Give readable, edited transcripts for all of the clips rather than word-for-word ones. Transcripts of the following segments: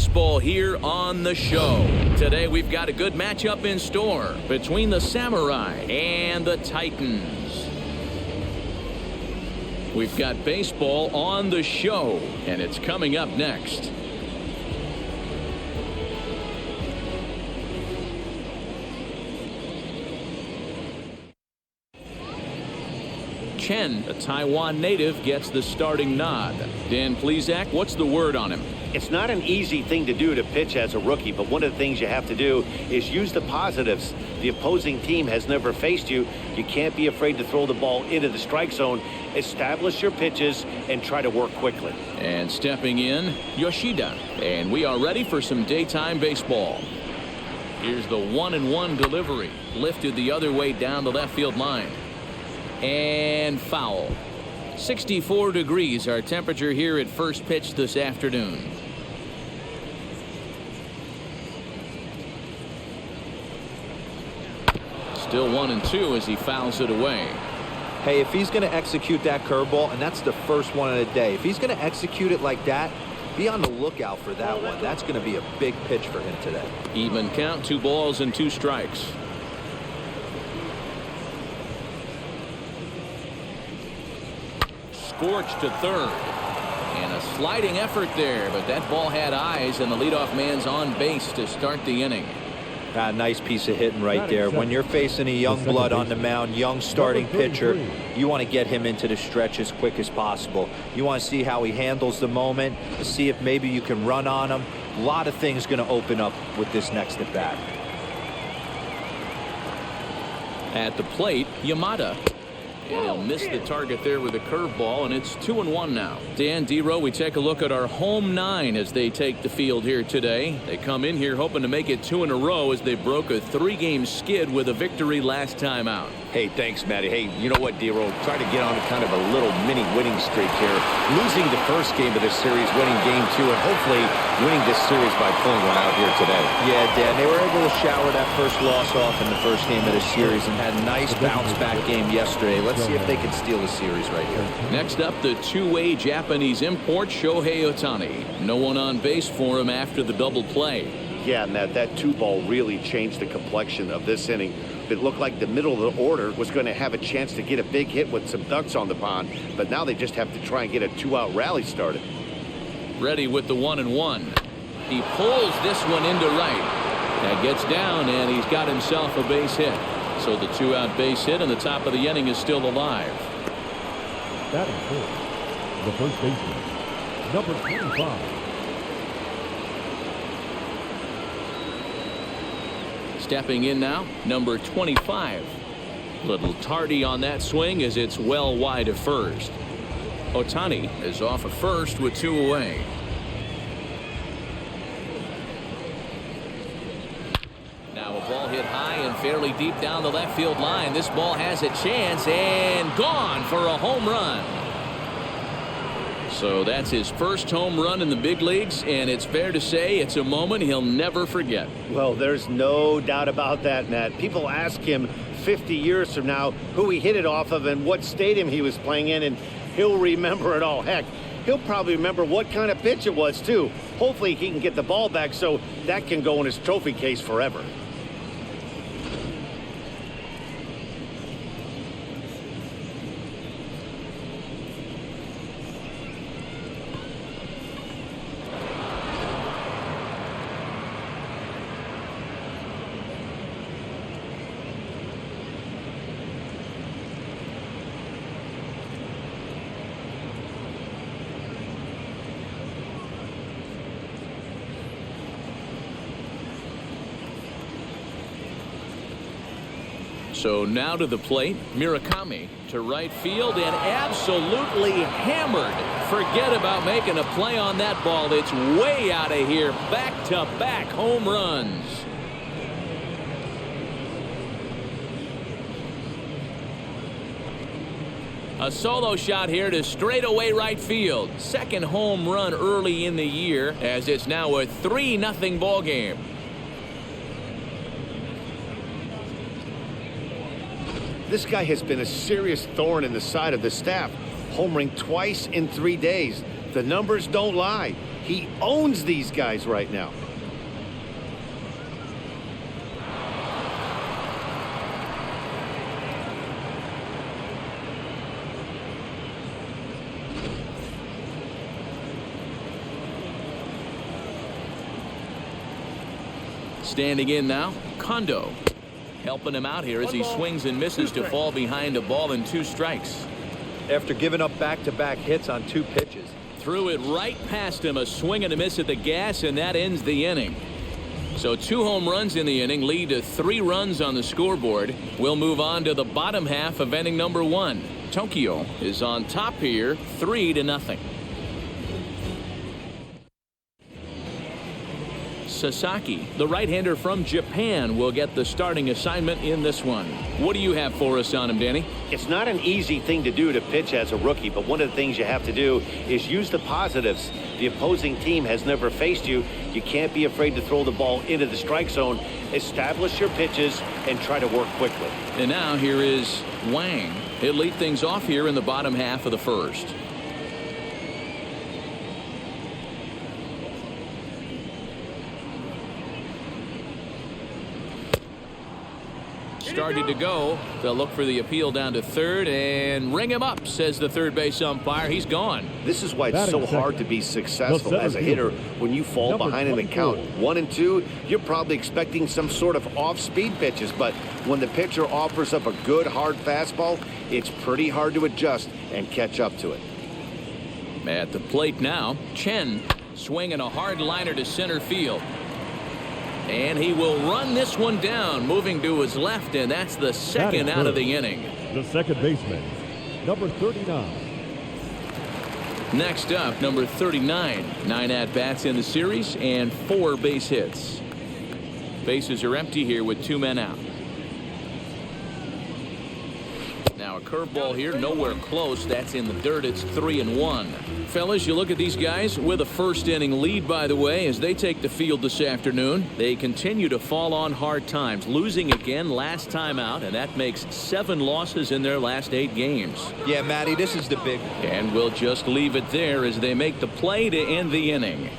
Baseball here on the show. Today we've got a good matchup in store between the Samurai and the Titans. We've got baseball on the show, and it's coming up next. Chen, a Taiwan native, gets the starting nod. Dan Plesac, what's the word on him? It's not an easy thing to do to pitch as a rookie, but one of the things you have to do is use the positives. The opposing team has never faced you. You can't be afraid to throw the ball into the strike zone. Establish your pitches and try to work quickly. And stepping in, Yoshida. And we are ready for some daytime baseball. Here's the 1-1 delivery. Lifted the other way down the left field line. And foul. 64 degrees our temperature here at first pitch this afternoon. Still 1-2 as he fouls it away. Hey, if he's going to execute that curveball, and that's the first one of the day, if he's going to execute it like that, be on the lookout for that one. That's going to be a big pitch for him today. Even count, 2 balls and 2 strikes. Scorched to third. And a sliding effort there, but that ball had eyes, and the leadoff man's on base to start the inning. Nice piece of hitting right there. When you're facing a young blood on the mound, young starting pitcher, you want to get him into the stretch as quick as possible. You want to see how he handles the moment, to see if maybe you can run on him. A lot of things going to open up with this next at bat. At the plate, Yamada. And he'll miss the target there with a curveball, and it's 2-1 now. Dan Dero, we take a look at our home 9 as they take the field here today. They come in here hoping to make it 2 in a row as they broke a 3-game skid with a victory last time out. Hey, thanks, Matty. Hey, you know what, Dero? Try to get on kind of a little mini winning streak here. Losing the first game of this series, winning game 2, and hopefully winning this series by pulling one out here today. Yeah, Dan, they were able to shower that first loss off in the first game of the series and had a nice bounce-back game yesterday. Let's see if they can steal the series right here. Next up, the two-way Japanese import, Shohei Ohtani. No one on base for him after the double play. Yeah, Matt, that 2-ball really changed the complexion of this inning. It looked like the middle of the order was going to have a chance to get a big hit with some ducks on the pond, but now they just have to try and get a 2-out rally started. Ready with the 1-1. He pulls this one into right. That gets down, and he's got himself a base hit. So the 2-out base hit, and the top of the inning is still alive. Batting fourth, the first baseman, number 25. Stepping in now, number 25. Little tardy on that swing as it's well wide of first. Ohtani is off of first with 2 away. Now a ball hit high and fairly deep down the left field line. This ball has a chance and gone for a home run. So that's his first home run in the big leagues, and it's fair to say it's a moment he'll never forget. Well, there's no doubt about that, Matt. People ask him 50 years from now who he hit it off of and what stadium he was playing in, and he'll remember it all. Heck, he'll probably remember what kind of pitch it was, too. Hopefully he can get the ball back so that can go in his trophy case forever. So now to the plate, Murakami to right field and absolutely hammered. Forget about making a play on that ball. It's way out of here. Back-to-back home runs. A solo shot here to straightaway right field. Second home run early in the year as it's now a 3-0 ball game. This guy has been a serious thorn in the side of the staff, homering twice in 3 days. The numbers don't lie. He owns these guys right now. Standing in now, Kondo. Helping him out here as he swings and misses to fall behind a ball and 2 strikes. After giving up back-to-back hits on 2 pitches. Threw it right past him, a swing and a miss at the gas, and that ends the inning. So 2 home runs in the inning lead to 3 runs on the scoreboard. We'll move on to the bottom half of inning number 1. Tokyo is on top here, 3-0. Sasaki, the right-hander from Japan, will get the starting assignment in this one. What do you have for us on him, Danny? It's not an easy thing to do to pitch as a rookie, but one of the things you have to do is use the positives. The opposing team has never faced you. You can't be afraid to throw the ball into the strike zone. Establish your pitches and try to work quickly. And now here is Wang. He'll lead things off here in the bottom half of the first. Started to go. They'll look for the appeal down to third and ring him up, says the third base umpire. He's gone. This is why it's so hard to be successful as a hitter when you fall behind in the count. 1 and 2, you're probably expecting some sort of off-speed pitches, but when the pitcher offers up a good hard fastball, it's pretty hard to adjust and catch up to it. At the plate now, Chen swinging a hard liner to center field. And he will run this one down, moving to his left, and that's the second out of the inning. The second baseman, number 39. Next up, number 39. 9 at-bats in the series and 4 base hits. Bases are empty here with 2 men out. Now a curveball here, nowhere close. That's in the dirt. It's 3-1. Fellas, you look at these guys with a first inning lead, by the way, as they take the field this afternoon. They continue to fall on hard times, losing again last time out, and that makes 7 losses in their last 8 games. Yeah, Matty, this is the big one. And we'll just leave it there as they make the play to end the inning.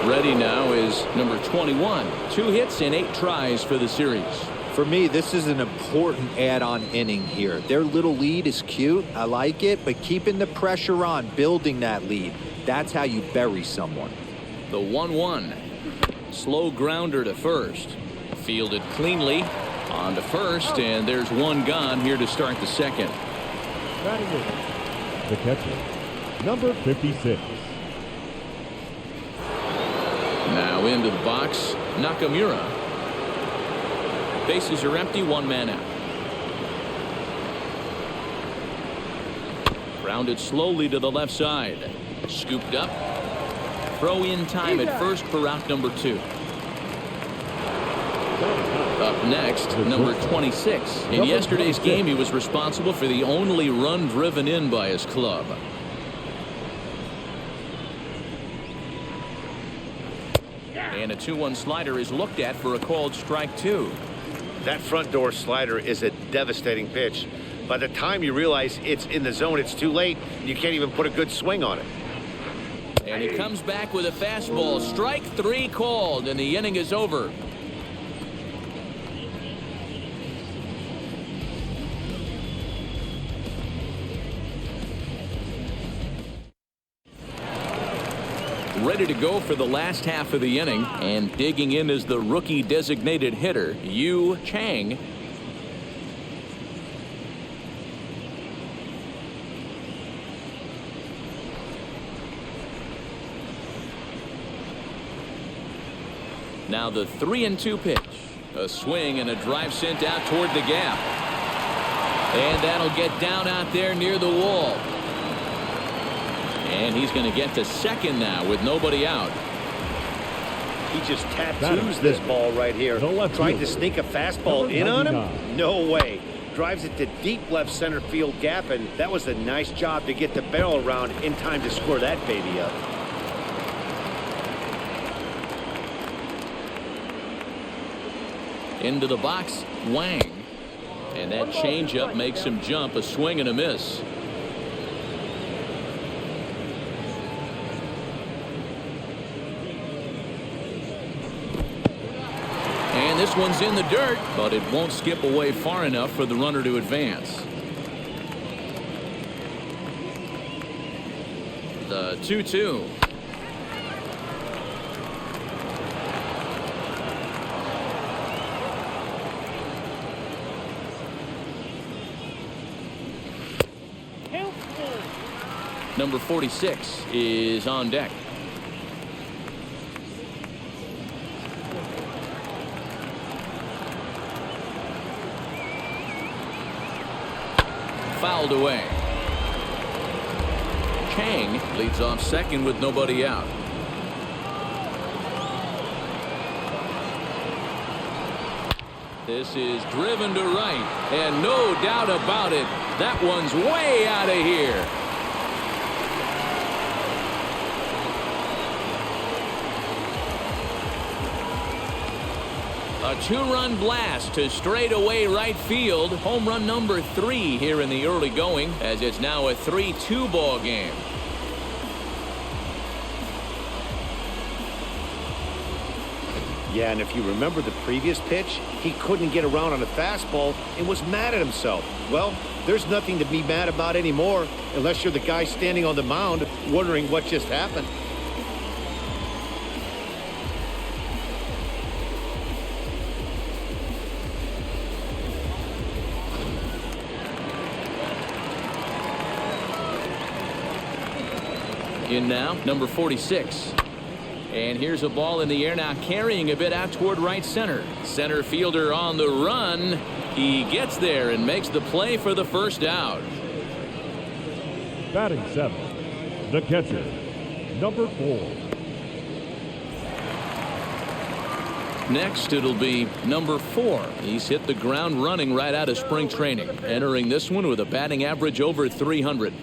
Ready now is number 21. 2 hits and 8 tries for the series. For me, this is an important add-on inning here. Their little lead is cute. I like it, but keeping the pressure on, building that lead, that's how you bury someone. The 1-1. Slow grounder to first. Fielded cleanly on to first, and there's 1 gone here to start the second. The catcher, number 56. Now into the box, Nakamura. Bases are empty, 1 man out. Grounded slowly to the left side. Scooped up. Throw in time at first for out number 2. Up next, number 26. In yesterday's game, he was responsible for the only run driven in by his club. And a 2-1 slider is looked at for a called strike 2. That front door slider is a devastating pitch. By the time you realize it's in the zone, it's too late. You can't even put a good swing on it. And he comes back with a fastball. Strike 3 called, and the inning is over. Ready to go for the last half of the inning, and digging in is the rookie designated hitter, Yu Chang. Now the 3-2 pitch. A swing and a drive sent out toward the gap. And that'll get down out there near the wall. And he's going to get to second now with nobody out. He just tattoos this ball right here. Trying to sneak a fastball in on him? No way. Drives it to deep left center field gap, and that was a nice job to get the barrel around in time to square that baby up. Into the box, Wang. And that changeup makes him jump. A swing and a miss. And this one's in the dirt, but it won't skip away far enough for the runner to advance. The 2-2. Number 46 is on deck. Fouled away. Chang leads off second with nobody out. This is driven to right, and no doubt about it, that one's way out of here. A two-run blast to straightaway right field. Home run number 3 here in the early going, as it's now a 3-2 ball game. Yeah, and if you remember the previous pitch, he couldn't get around on a fastball and was mad at himself. Well, there's nothing to be mad about anymore, unless you're the guy standing on the mound wondering what just happened. In now, number 46. And here's a ball in the air now, carrying a bit out toward right center. Center fielder on the run. He gets there and makes the play for the first out. Batting 7, the catcher, number 4. Next, it'll be number 4. He's hit the ground running right out of spring training, entering this one with a batting average over 300.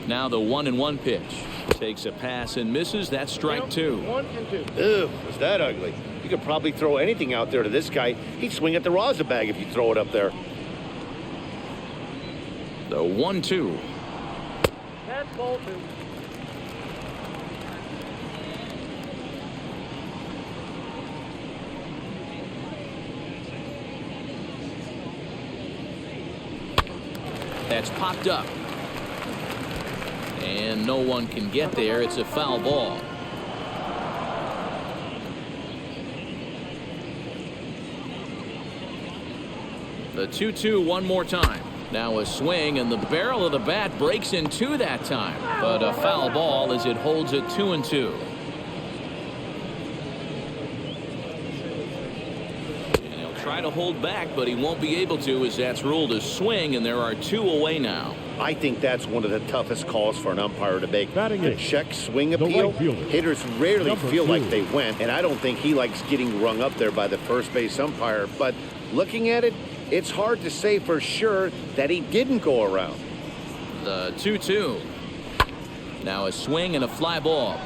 Now the 1-1 pitch. Takes a pass and misses. That's strike 2. 1-2. Ew, is that ugly? You could probably throw anything out there to this guy. He'd swing at the rosin bag if you throw it up there. The 1-2. That's ball 2. That's popped up. And no one can get there. It's a foul ball. The 2-2 one more time. Now a swing, and the barrel of the bat breaks in 2 that time. But a foul ball as it holds it 2-2. And he'll try to hold back, but he won't be able to, as that's ruled a swing, and there are 2 away now. I think that's one of the toughest calls for an umpire to make. Batting check swing appeal. Hitters rarely feel like they went, and I don't think he likes getting rung up there by the first base umpire. But looking at it, it's hard to say for sure that he didn't go around. The 2-2. Now a swing and a fly ball.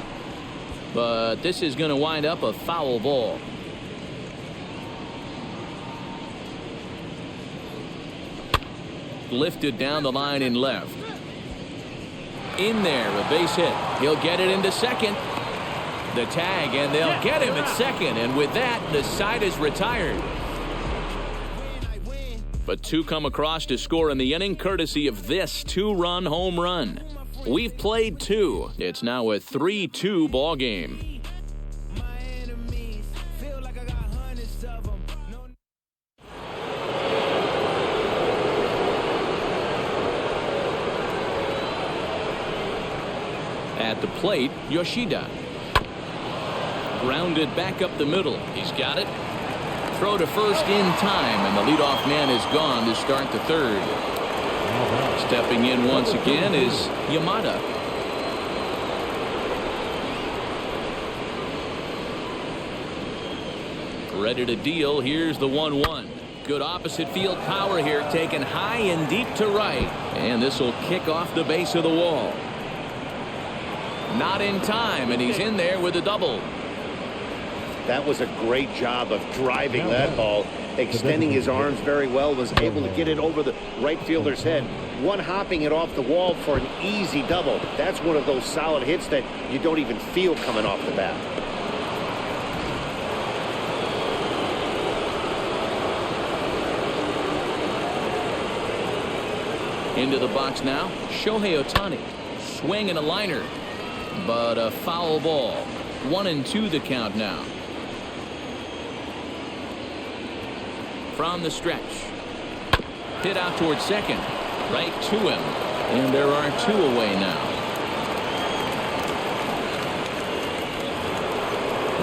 But this is going to wind up a foul ball. Lifted down the line in left. In there, a base hit. He'll get it into second. The tag, and they'll get him at second. And with that, the side is retired. But 2 come across to score in the inning, courtesy of this 2-run home run. We've played 2. It's now a 3-2 ball game. At the plate, Yoshida. Grounded back up the middle. He's got it. Throw to first in time, and the leadoff man is gone to start the 3rd. Stepping in once again is Yamada. Ready to deal. Here's the 1-1. Good opposite field power here, taken high and deep to right. And this will kick off the base of the wall. Not in time, and he's in there with a double. That was a great job of driving that ball, extending his arms very well, was able to get it over the right fielder's head, one-hopping it off the wall for an easy double. That's one of those solid hits that you don't even feel coming off the bat. Into the box now, Shohei Ohtani. Swing and a liner, but a foul ball. 1-2 the count now. From the stretch. Hit out towards second. Right to him. And there are 2 away now.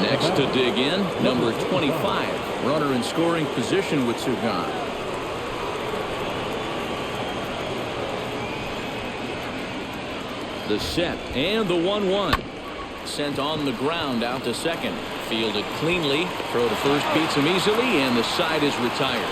Next to dig in, number 25. Runner in scoring position with Sugan. The set and the 1-1. Sent on the ground out to second. Fielded cleanly. Throw to first beats him easily, and the side is retired.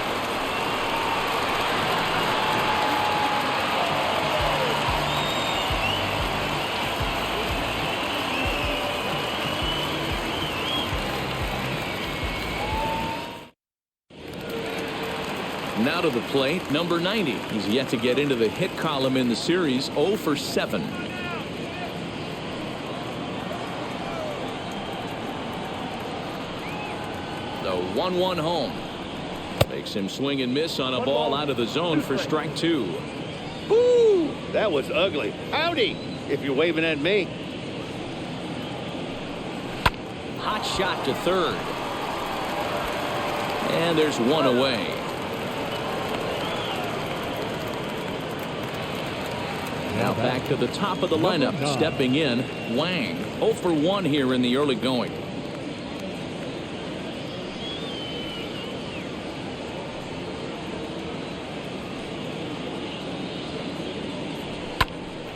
Now to the plate, number 90. He's yet to get into the hit column in the series, 0 for 7. The 1-1 home. Makes him swing and miss on a ball out of the zone for strike 2. Woo! That was ugly. Howdy, if you're waving at me. Hot shot to third. And there's 1 away. Now back to the top of the lineup. Stepping in, Wang. 0 for 1 here in the early going.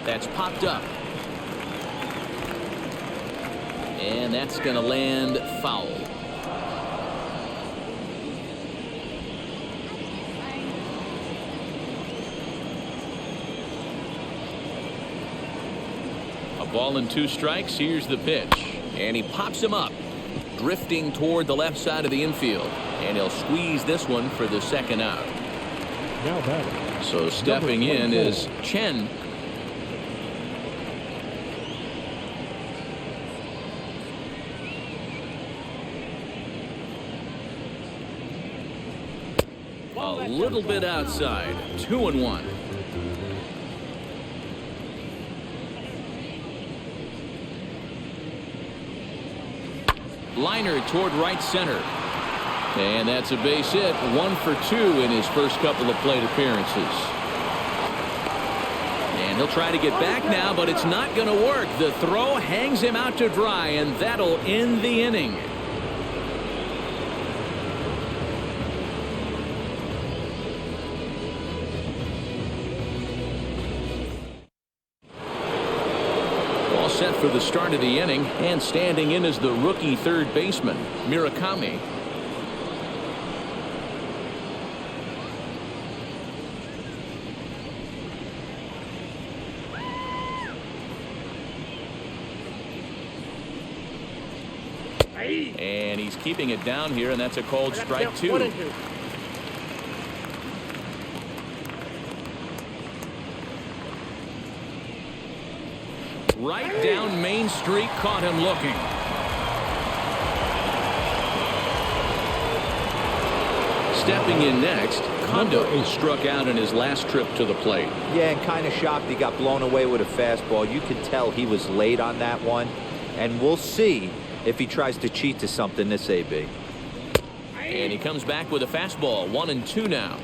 That's popped up. And that's going to land foul. A ball and 2 strikes. Here's the pitch. And he pops him up. Drifting toward the left side of the infield. And he'll squeeze this one for the second out. So stepping in is Chen. A little bit outside. 2-1. Liner toward right center. And that's a base hit. 1 for 2 in his first couple of plate appearances. And he'll try to get back now, but it's not going to work. The throw hangs him out to dry, and that'll end the inning. Set for the start of the inning, and standing in as the rookie third baseman, Murakami. And he's keeping it down here, and that's a called strike 2. Right down Main Street, caught him looking. Stepping in next, Kondo struck out in his last trip to the plate. Yeah, and kind of shocked he got blown away with a fastball. You could tell he was late on that one. And we'll see if he tries to cheat to something this AB. And he comes back with a fastball. 1-2 now.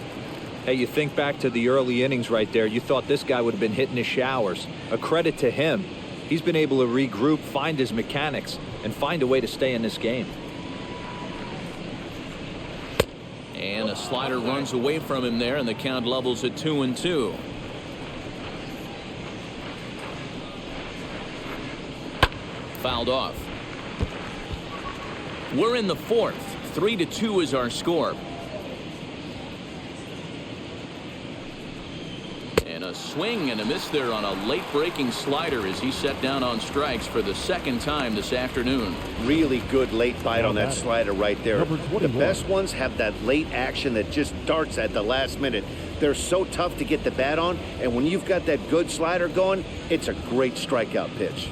Hey, you think back to the early innings right there. You thought this guy would have been hitting his showers. A credit to him. He's been able to regroup, find his mechanics, and find a way to stay in this game. And a slider runs away from him there, and the count levels at 2-2. Fouled off. We're in the 4th. 3-2 is our score. And a swing and a miss there on a late breaking slider as he set down on strikes for the second time this afternoon. Really good late bite on that slider right there. The best ones have that late action that just darts at the last minute. They're so tough to get the bat on, and when you've got that good slider going, it's a great strikeout pitch.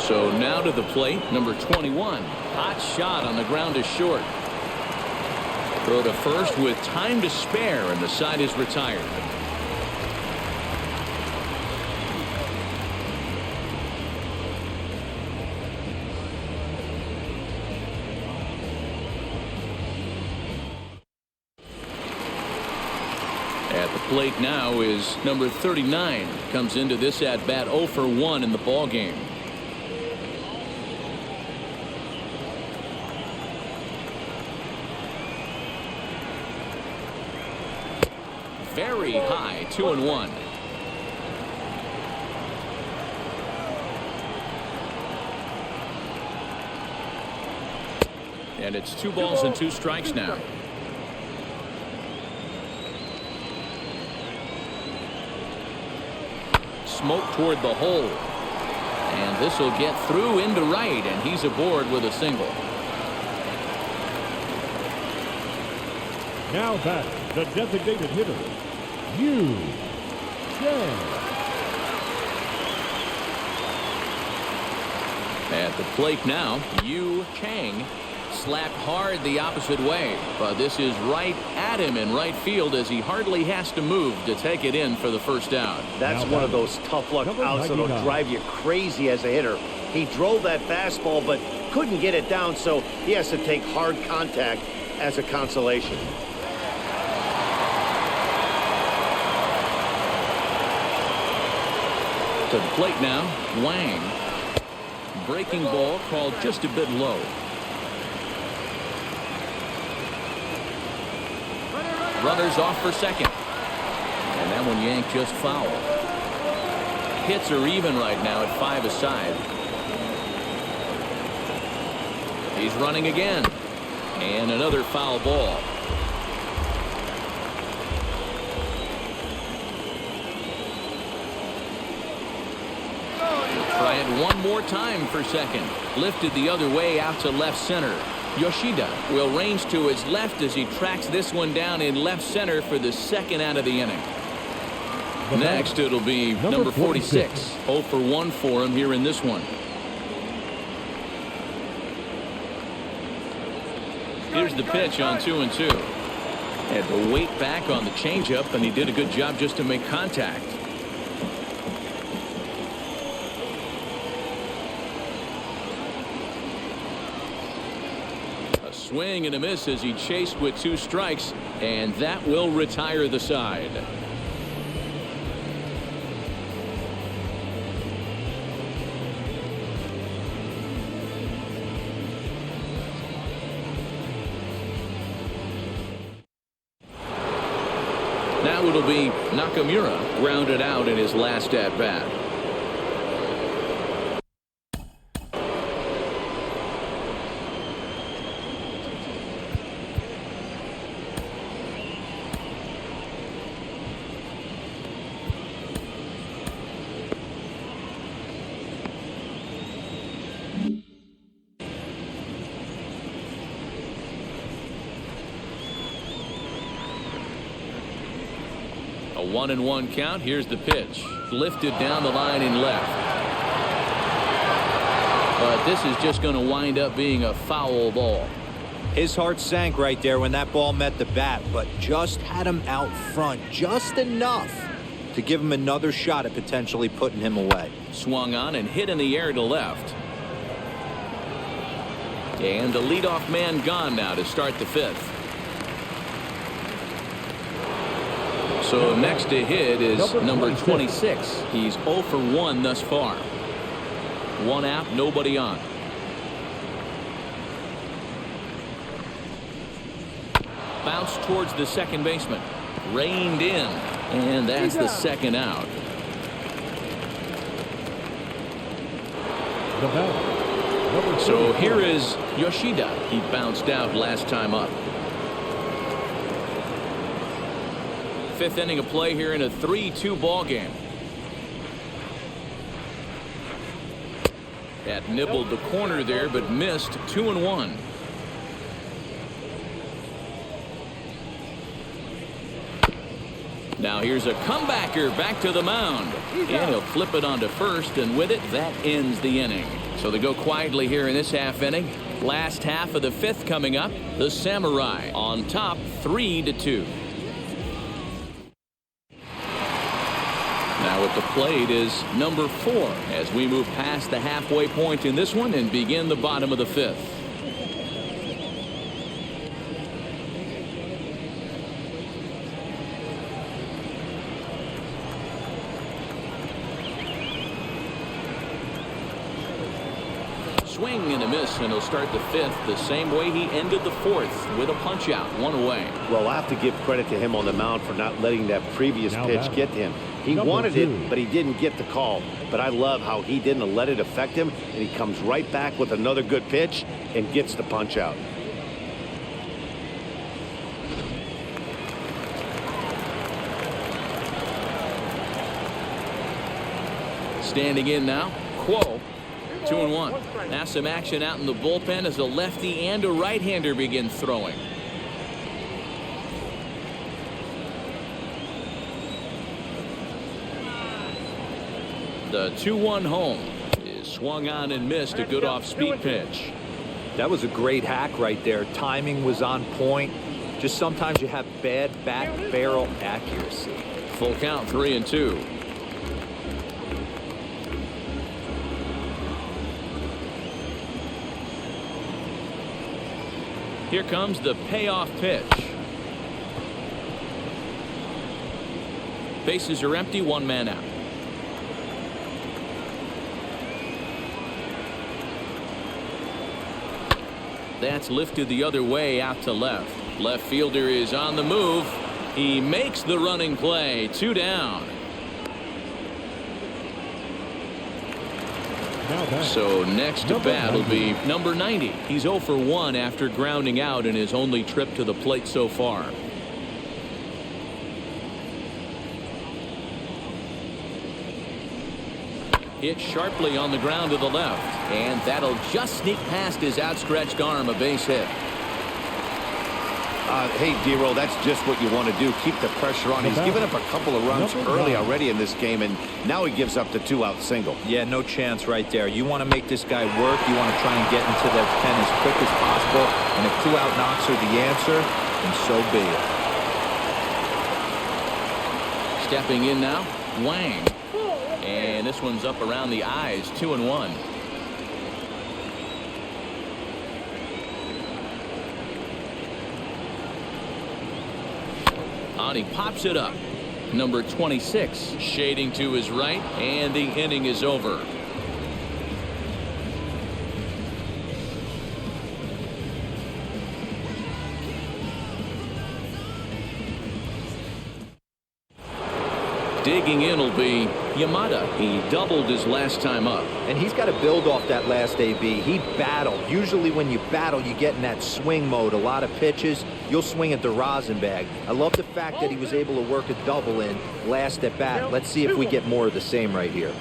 So now to the plate, number 21. Hot shot on the ground is short. Throw to first with time to spare, and the side is retired. At the plate now is number 39. Comes into this at bat 0 for 1 in the ball game. Very high, 2-1. And it's 2 balls and 2 strikes now. Smoke toward the hole. And this will get through into right, and he's aboard with a single. Now back, the designated hitter, Yu Chang. At the plate now, Yu Chang slapped hard the opposite way, but this is right at him in right field as he hardly has to move to take it in for the first out. That's one of those tough luck outs that'll drive you crazy as a hitter. He drove that fastball but couldn't get it down, so he has to take hard contact as a consolation. To the plate now, Wang. Breaking ball called just a bit low. Runners off for second. And that one yanked just foul. Hits are even right now at 5 aside. He's running again. And another foul ball. Try it one more time for second. Lifted the other way out to left center. Yoshida will range to his left as he tracks this one down in left center for the second out of the inning. Next, it'll be number 46. 0 for 1 for him here in this one. Here's the pitch on 2-2. Had to wait back on the changeup, and he did a good job just to make contact. Swing and a miss as he chased with 2 strikes, and that will retire the side. Now it'll be Nakamura grounded out in his last at bat. A 1-1 count. Here's the pitch. Lifted down the line in left. But this is just going to wind up being a foul ball. His heart sank right there when that ball met the bat, but just had him out front just enough to give him another shot at potentially putting him away. Swung on and hit in the air to left. And the leadoff man gone now to start the 5th. So next to hit is number 26. He's 0 for 1 thus far. 1 out, nobody on. Bounce towards the second baseman. Reined in. And that's the second out. The batter, So here is Yoshida. He bounced out last time up. Fifth inning of play here in a 3-2 ball game. That nibbled the corner there, but missed. 2-1. Now here's a comebacker back to the mound, and he'll flip it onto first, and with it, that ends the inning. So they go quietly here in this half inning. Last half of the fifth coming up. The Samurai on top, 3-2. Now at the plate is number 4 as we move past the halfway point in this one and begin the bottom of the fifth. Swing and a miss, and he'll start the fifth the same way he ended the fourth, with a punch out, 1 away. Well, I have to give credit to him on the mound for not letting that previous pitch get to him. He wanted it, but he didn't get the call. But I love how he didn't let it affect him, and he comes right back with another good pitch and gets the punch out. Standing in now, Quo. 2-1. Now some action out in the bullpen as a lefty and a right-hander begin throwing. The 2-1 home is swung on and missed. A good off-speed pitch. That was a great hack right there. Timing was on point. Just sometimes you have bad back barrel accuracy. Full count, 3-2. Here comes the payoff pitch. Bases are empty, 1 man out. That's lifted the other way out to left. Left fielder is on the move. He makes the running play. 2 down. So next to bat will be number 90. He's 0 for 1 after grounding out in his only trip to the plate so far. Hit sharply on the ground to the left, and that'll just sneak past his outstretched arm. A base hit. Hey, D-Roll, that's just what you want to do. Keep the pressure on. He's given up a couple of runs early already in this game, and now he gives up the 2-out single. Yeah, no chance right there. You want to make this guy work. You want to try and get into the pen as quick as possible. And if 2-out knocks are the answer, then so be it. Stepping in now, Wang. And this one's up around the eyes. 2-1. He pops it up. Number 26 shading to his right, and the inning is over. Digging in will be Yamada. He doubled his last time up. And he's got to build off that last AB. He battled. Usually when you battle, you get in that swing mode. A lot of pitches, you'll swing at the rosin bag. I love the fact that he was able to work a double in last at bat. Let's see if we get more of the same right here.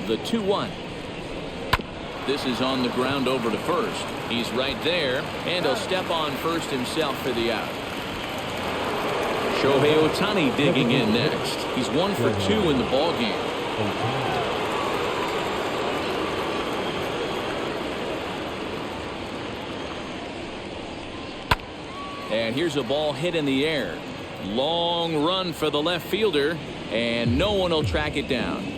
The 2-1. This is on the ground over to first. He's right there, and he'll step on first himself for the out. Shohei Ohtani digging in next. He's 1 for 2 in the ballgame. And here's a ball hit in the air. Long run for the left fielder, and no one will track it down.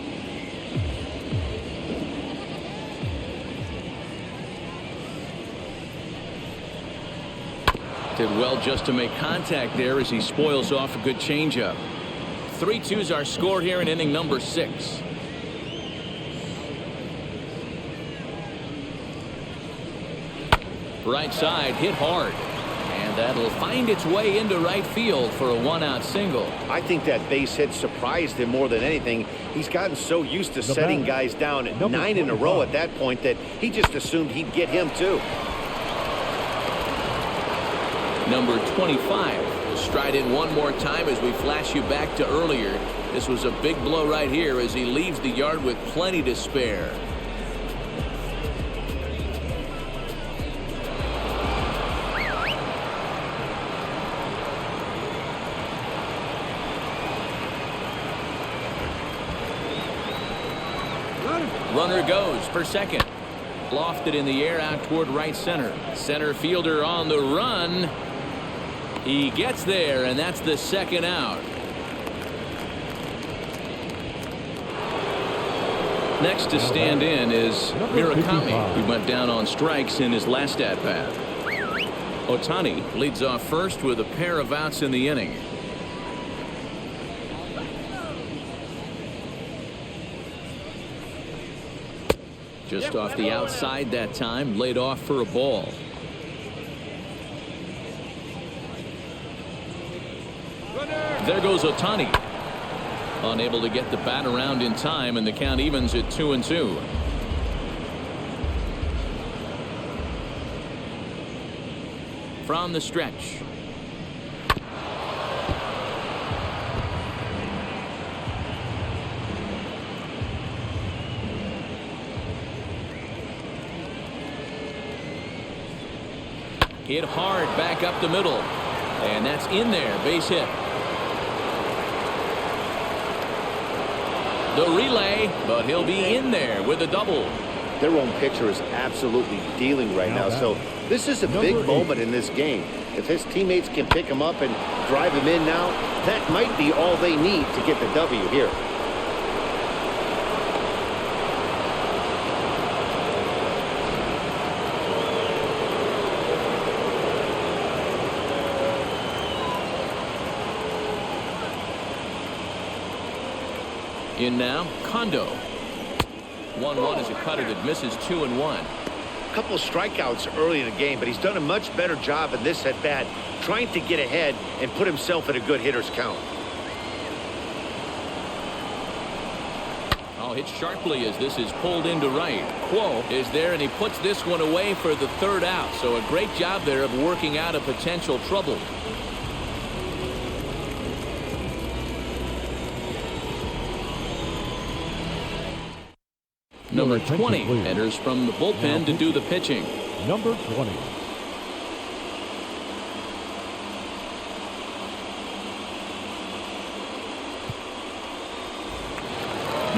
Did well just to make contact there as he spoils off a good changeup. 3-2's our score here in inning number 6. Right side hit hard, and That'll find its way into right field for a one-out single. I think that base hit surprised him more than anything. He's gotten so used to setting guys down at 9 in a row at that point that he just assumed he'd get him too. Number 25 will stride in one more time as we flash you back to earlier. This was a big blow right here as he leaves the yard with plenty to spare. Runner goes for second. Lofted in the air out toward right center. Center fielder on the run. He gets there, and that's the second out. Next to stand in is Murakami, who went down on strikes in his last at-bat. Ohtani leads off first with a pair of outs in the inning. Just off the outside that time, laid off for a ball. There goes Ohtani. Unable to get the bat around in time, and the count evens at 2-2. From the stretch. Hit hard back up the middle, and that's in there. Base hit. The relay, but he'll be in there with a double. Their own pitcher is absolutely dealing right now, so this is a big moment in this game. If his teammates can pick him up and drive him in now, that might be all they need to get the W here. In now, Kondo. 1-1 is a cutter that misses 2-1. A couple of strikeouts early in the game, but he's done a much better job in this at bat, trying to get ahead and put himself at a good hitter's count. Oh, hit sharply as this is pulled into right. Quo is there, and he puts this one away for the third out. So a great job there of working out a potential trouble. Number 20 enters from the bullpen to do the pitching. Number 20.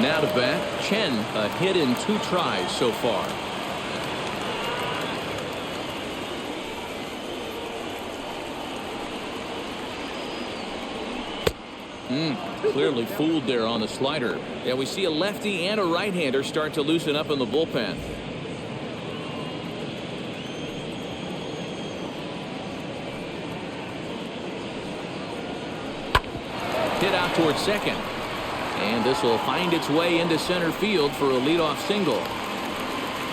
Now to bat, Chen, a hit in 2 tries so far. Clearly fooled there on the slider. Yeah, we see a lefty and a right-hander start to loosen up in the bullpen. Hit out towards second. And this will find its way into center field for a leadoff single.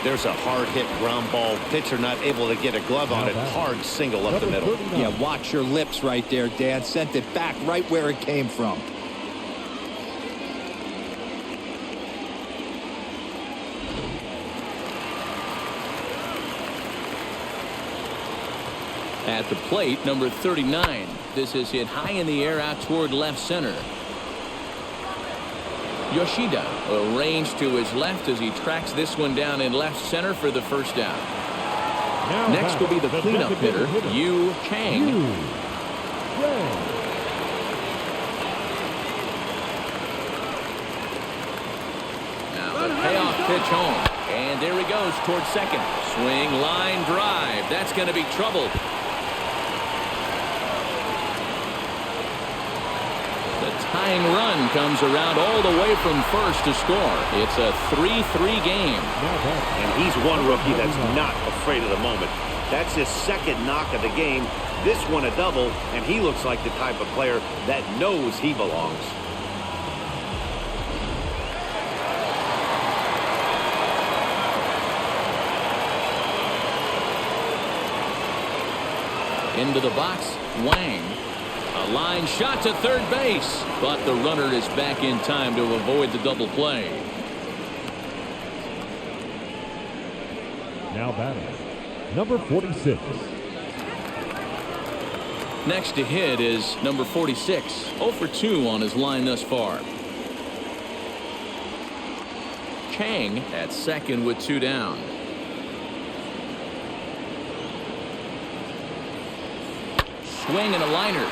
There's a hard hit ground ball. Pitcher not able to get a glove on it. Hard single up the middle. Yeah, watch your lips right there, Dan. Sent it back right where it came from. At the plate, number 39. This is hit high in the air out toward left center. Yoshida arranged to his left as he tracks this one down in left center for the first down. Next will be the cleanup hitter, Yu Chang. Now the payoff pitch home. And there he goes towards second. Swing, line drive. That's going to be trouble. Tying run comes around all the way from first to score. It's a 3-3 game. And he's one rookie that's not afraid of the moment. That's his second knock of the game. This one a double, and he looks like the type of player that knows he belongs. Into the box, Wang. A line shot to third base, but the runner is back in time to avoid the double play. Now batting, number 46. Next to hit is number 46. 0 for 2 on his line thus far. Chang at second with 2 down. Swing and a liner.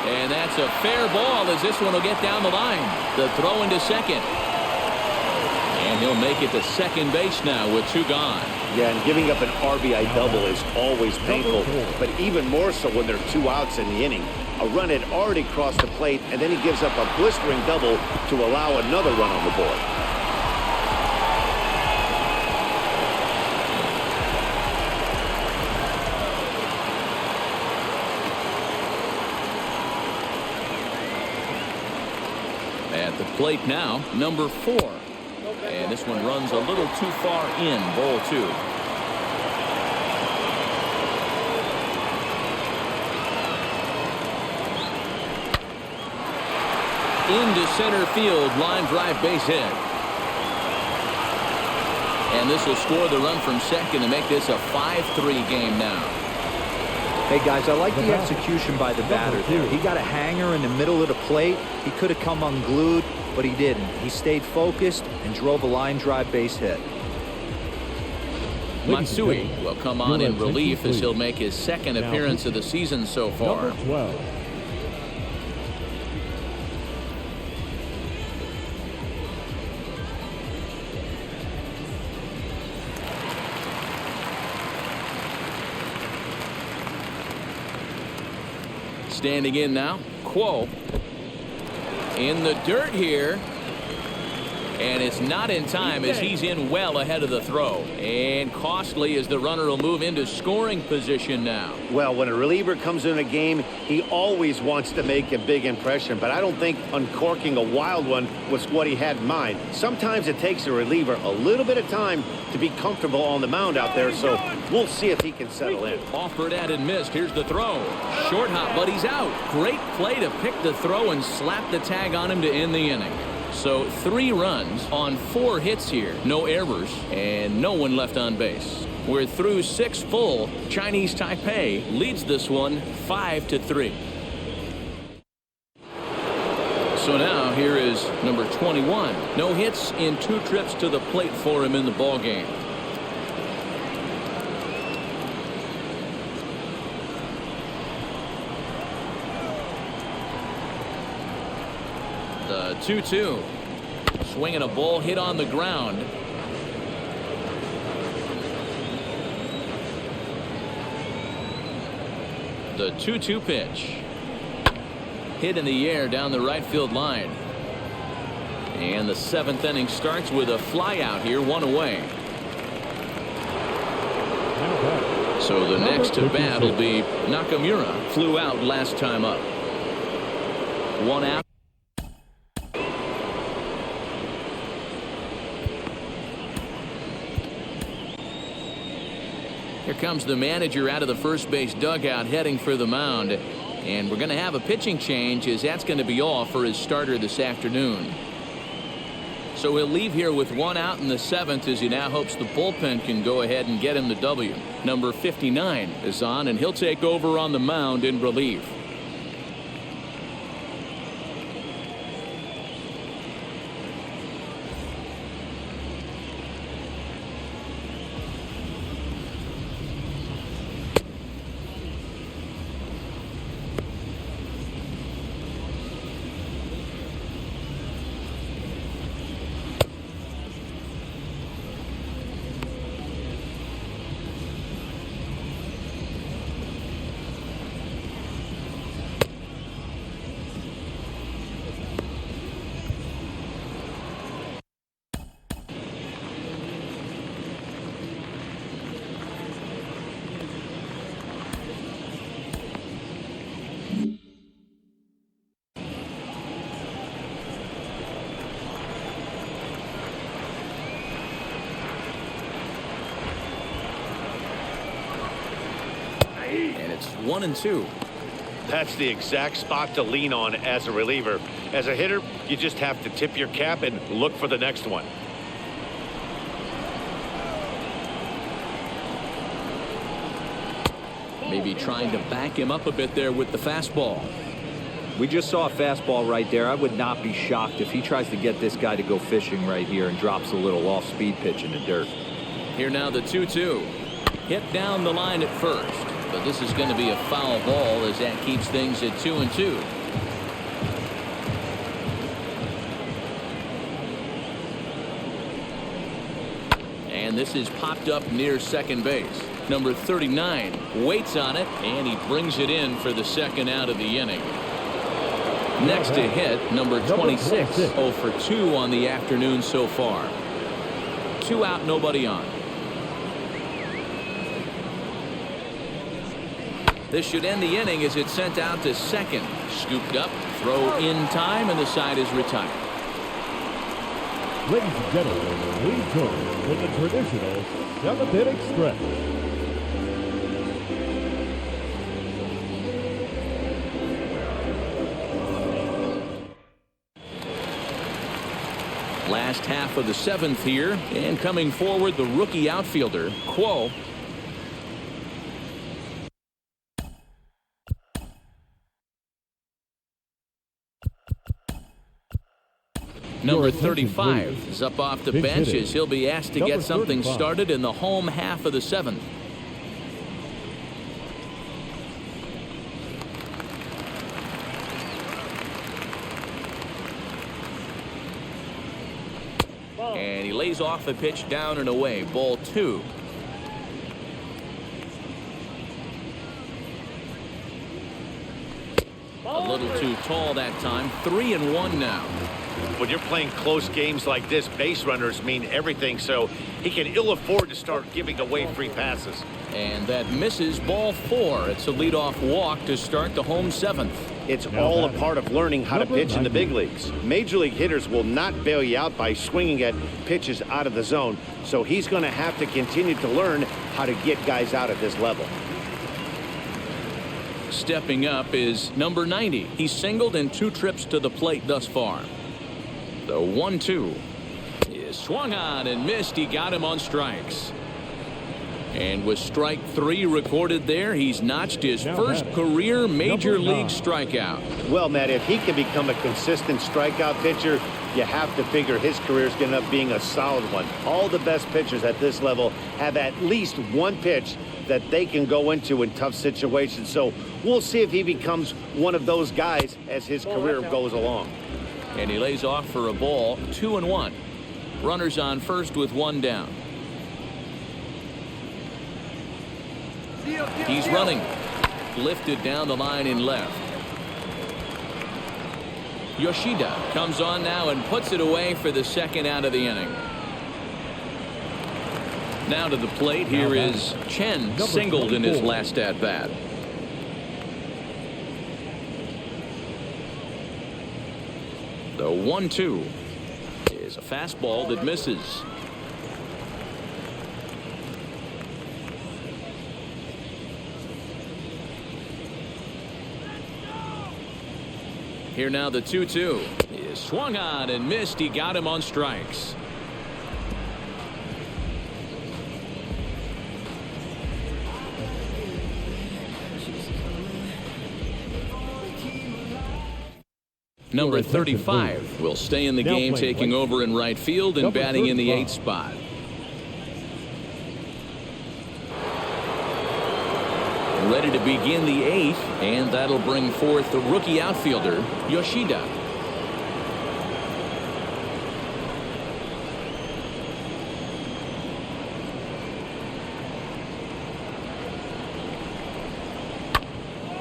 And that's a fair ball as this one will get down the line. The throw into second. And he'll make it to second base now with 2 gone. Yeah, and giving up an RBI double is always painful, but even more so when there are 2 outs in the inning. A run had already crossed the plate, and then he gives up a blistering double to allow another run on the board. At the plate now, number 4. And this one runs a little too far in. Ball 2. Into center field, line drive, base hit. And this will score the run from second to make this a 5-3 game now. Hey guys, I like the execution by the batter there. He got a hanger in the middle of the plate. He could have come unglued, but he didn't. He stayed focused and drove a line drive base hit. Matsui will come on in relief as he'll make his second appearance of the season so far. Number 12. Standing in now, Quo. In the dirt here. And it's not in time as he's in well ahead of the throw. And costly as the runner will move into scoring position now. Well, when a reliever comes in a game, he always wants to make a big impression, but I don't think uncorking a wild one was what he had in mind. Sometimes it takes a reliever a little bit of time to be comfortable on the mound out there, so we'll see if he can settle in. Offered at and missed. Here's the throw. Short hop, but he's out. Great play to pick the throw and slap the tag on him to end the inning. So 3 runs on 4 hits here. No errors and no one left on base. We're through 6 full. Chinese Taipei leads this one 5-3. So now here is number 21. No hits in 2 trips to the plate for him in the ball game. The 2-2. Swinging a ball hit on the ground. The 2-2 pitch. Hit in the air down the right field line. And the 7th inning starts with a fly out here, 1 away. So the next to bat will be Nakamura. Flew out last time up. 1 out. Here comes the manager out of the first base dugout heading for the mound. And we're going to have a pitching change as that's going to be all for his starter this afternoon. So he'll leave here with 1 out in the 7th as he now hopes the bullpen can go ahead and get him the W. Number 59 is on and he'll take over on the mound in relief. it's 1-2. That's the exact spot to lean on as a reliever. As a hitter, you just have to tip your cap and look for the next one. Maybe trying to back him up a bit there with the fastball. We just saw a fastball right there. I would not be shocked if he tries to get this guy to go fishing right here and drops a little off-speed pitch in the dirt. Here now the 2-2. Hit down the line at first. But this is going to be a foul ball as that keeps things at 2-2. And this is popped up near second base. Number 39 waits on it, and he brings it in for the second out of the inning. Next to hit, number 26, 0 for 2 on the afternoon so far. 2 out, nobody on. This should end the inning as it's sent out to second. Scooped up, throw in time, and the side is retired. Ladies and gentlemen, we join in the traditional 7th-inning stretch. Last half of the 7th here, and coming forward, the rookie outfielder, Quo. Number 35 is up off the bench as he'll be asked to get something started in the home half of the 7th. And he lays off the pitch down and away. Ball 2. A little too tall that time. 3-1 now. When you're playing close games like this, base runners mean everything, so he can ill afford to start giving away free passes. And that misses. Ball 4. It's a leadoff walk to start the home 7th. It's all a part of learning how to pitch in the big leagues. Major league hitters will not bail you out by swinging at pitches out of the zone, so he's going to have to continue to learn how to get guys out at this level. Stepping up is number 90. He's singled in 2 trips to the plate thus far. The 1-2 is swung on and missed. He got him on strikes. And with strike 3 recorded there, he's notched his first career major league strikeout. Well, Matt, if he can become a consistent strikeout pitcher, you have to figure his career is going to end up being a solid one. All the best pitchers at this level have at least one pitch that they can go into in tough situations. So we'll see if he becomes one of those guys as his career goes along. And he lays off for a ball. 2-1. Runners on first with 1 down. He's running. Lifted down the line in left. Yoshida comes on now and puts it away for the second out of the inning. Now to the plate. Here is Chen, singled in his last at bat. The 1-2 is a fastball that misses. Here now the 2-2 is swung on and missed. He got him on strikes. Number 35 will stay in the game, taking over in right field and batting in the 8th spot. Ready to begin the 8th, and that'll bring forth the rookie outfielder, Yoshida.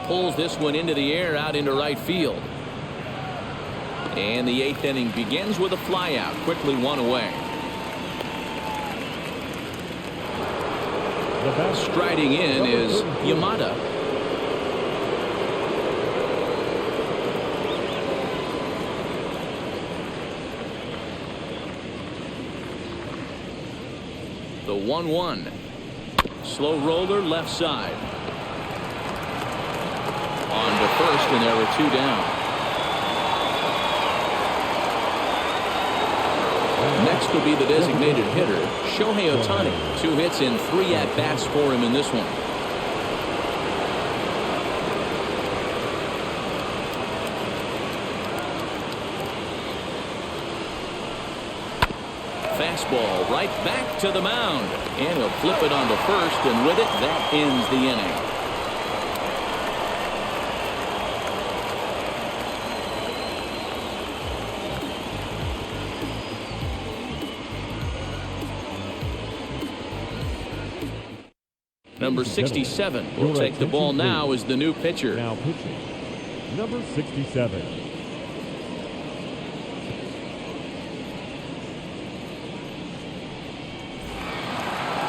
Pulls this one into the air out into right field. And the 8th inning begins with a flyout. Quickly 1 away. Striding in is Yamada. The 1-1. Slow roller left side. and there were 2 down. Next will be the designated hitter, Shohei Ohtani. 2 hits and 3 at-bats for him in this one. Fastball right back to the mound, and he'll flip it onto first, and with it, that ends the inning. Number 67 will take the ball now as the new pitcher. Now pitching, number 67.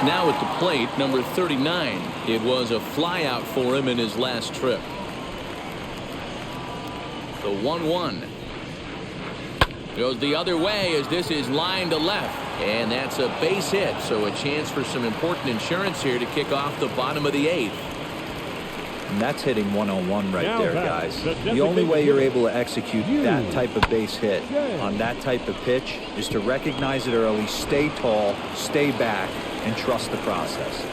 Now at the plate, number 39. It was a flyout for him in his last trip. The 1-1 goes the other way as this is line to left, and that's a base hit, so a chance for some important insurance here to kick off the bottom of the 8th. And that's hitting 101 right there, guys. The only way you're able to execute that type of base hit on that type of pitch is to recognize it early, stay tall, stay back, and trust the process.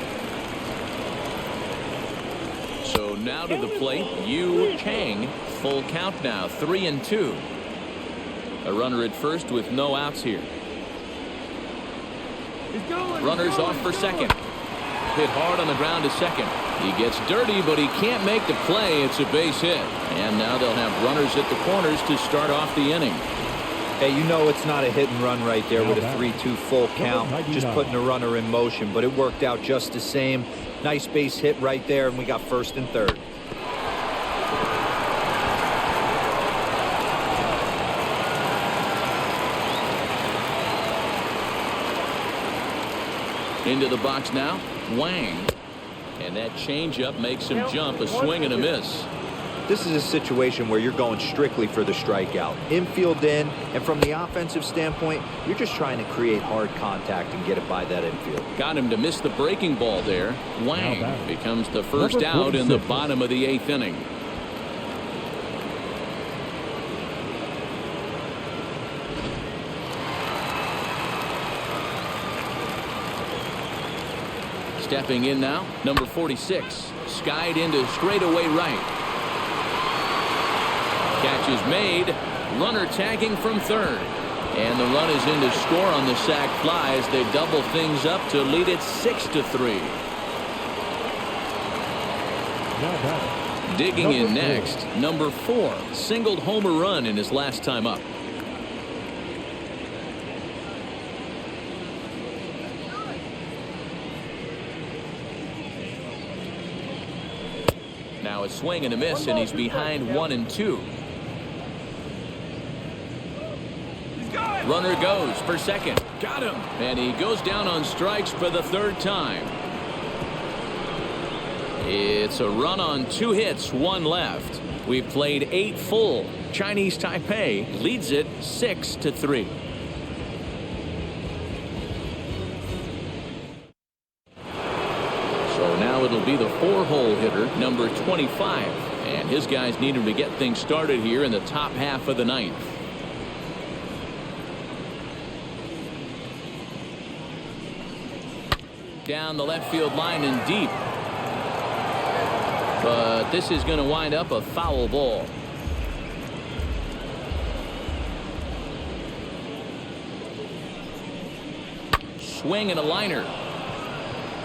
So now to the plate, Yu Chang. Full count now, 3-2. A runner at first with no outs here. Runners off for second. Hit hard on the ground to second. He gets dirty, but he can't make the play. It's a base hit. And now they'll have runners at the corners to start off the inning. Hey, you know it's not a hit and run right there with a 3-2 full count. Just putting the runner in motion, but it worked out just the same. Nice base hit right there, and we got first and third. Into the box now, Wang. And that changeup makes him jump, a swing and a miss. This is a situation where you're going strictly for the strikeout. Infield in, and from the offensive standpoint, you're just trying to create hard contact and get it by that infield. Got him to miss the breaking ball there. Wang becomes the first out in the bottom of the 8th inning. Stepping in now, number 46. Skied into straightaway right. Catch is made. Runner tagging from third. And the run is in to score on the sac fly as they double things up to lead it 6-3. Digging in next, number 4. Singled homer run in his last time up. Now a swing and a miss, and he's behind 1-2. Runner goes for second. Got him. And he goes down on strikes for the 3rd time. It's a run on 2 hits, 1 left. We've played 8 full. Chinese Taipei leads it 6-3. So now it'll be the 4-hole hitter, number 25. And his guys need him to get things started here in the top half of the 9th. Down the left field line and deep. But this is going to wind up a foul ball. Swing and a liner.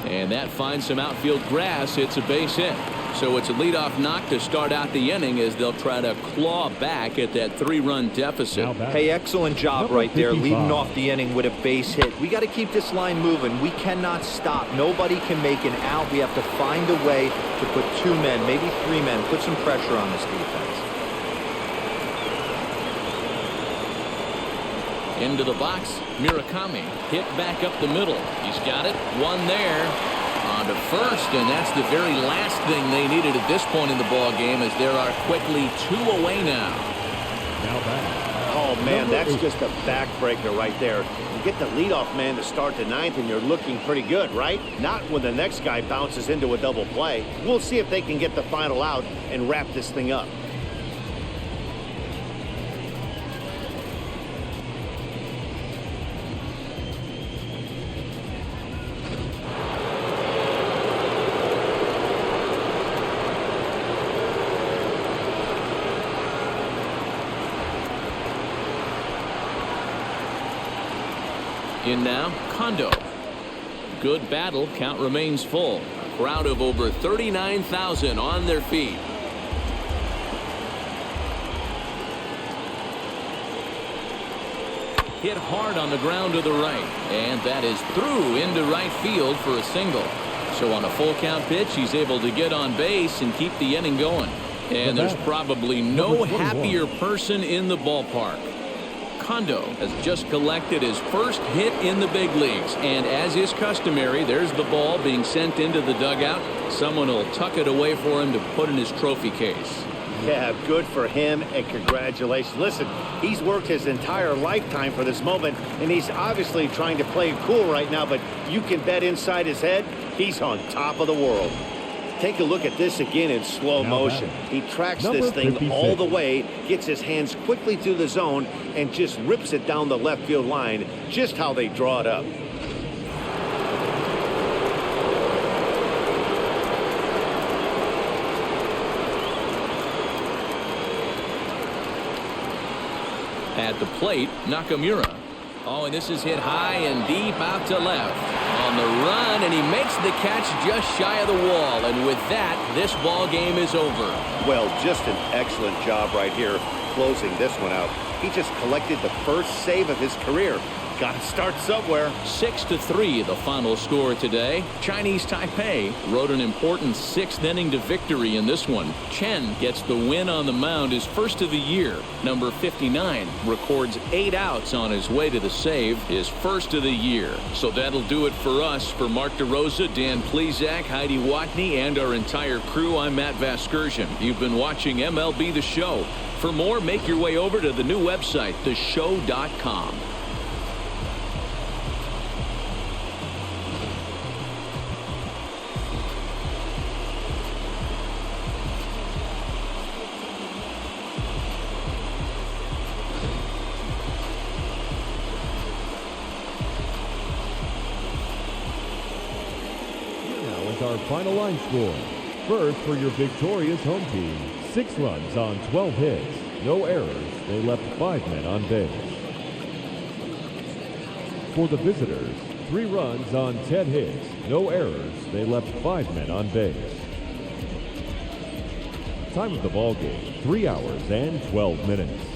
And that finds some outfield grass. It's a base hit. So it's a leadoff knock to start out the inning as they'll try to claw back at that 3-run deficit. Hey, excellent job right there, leading off the inning with a base hit. We got to keep this line moving. We cannot stop. Nobody can make an out. We have to find a way to put 2 men, maybe 3 men, put some pressure on this defense. Into the box, Murakami hit back up the middle. He's got it, 1 there. On to first, and that's the very last thing they needed at this point in the ball game, as there are quickly 2 away now. Oh man, that's just a backbreaker right there. You get the leadoff man to start the 9th, and you're looking pretty good, right? Not when the next guy bounces into a double play. We'll see if they can get the final out and wrap this thing up. In now, Kondo. Good battle. Count remains full. Crowd of over 39,000 on their feet. Hit hard on the ground to the right, and that is through into right field for a single. So on a full count pitch, he's able to get on base and keep the inning going. And there's probably no happier person in the ballpark. Kondo has just collected his first hit in the big leagues, and as is customary, there's the ball being sent into the dugout. Someone will tuck it away for him to put in his trophy case. Yeah, good for him, and congratulations. Listen, he's worked his entire lifetime for this moment, and he's obviously trying to play it cool right now, but you can bet inside his head, he's on top of the world. Take a look at this again in slow motion. He tracks this thing all the way, gets his hands quickly through the zone, and just rips it down the left field line, just how they draw it up. At the plate, Nakamura. Oh, and this is hit high and deep out to left. On the run, and he makes the catch just shy of the wall. And with that, this ball game is over. Well, just an excellent job right here closing this one out. He just collected the first save of his career. Got to start somewhere. 6-3 the final score today. Chinese Taipei rode an important 6th inning to victory in this one. Chen gets the win on the mound, his first of the year. Number 59 records 8 outs on his way to the save, his first of the year. So that'll do it for us. For Mark DeRosa, Dan Plesac, Heidi Watney, and our entire crew, I'm Matt Vasgersian. You've been watching MLB The Show. For more, make your way over to the new website, theshow.com. Our final line score. First, for your victorious home team, 6 runs on 12 hits, no errors. They left 5 men on base. For the visitors, 3 runs on 10 hits, no errors. They left 5 men on base. Time of the ball game, 3 hours and 12 minutes.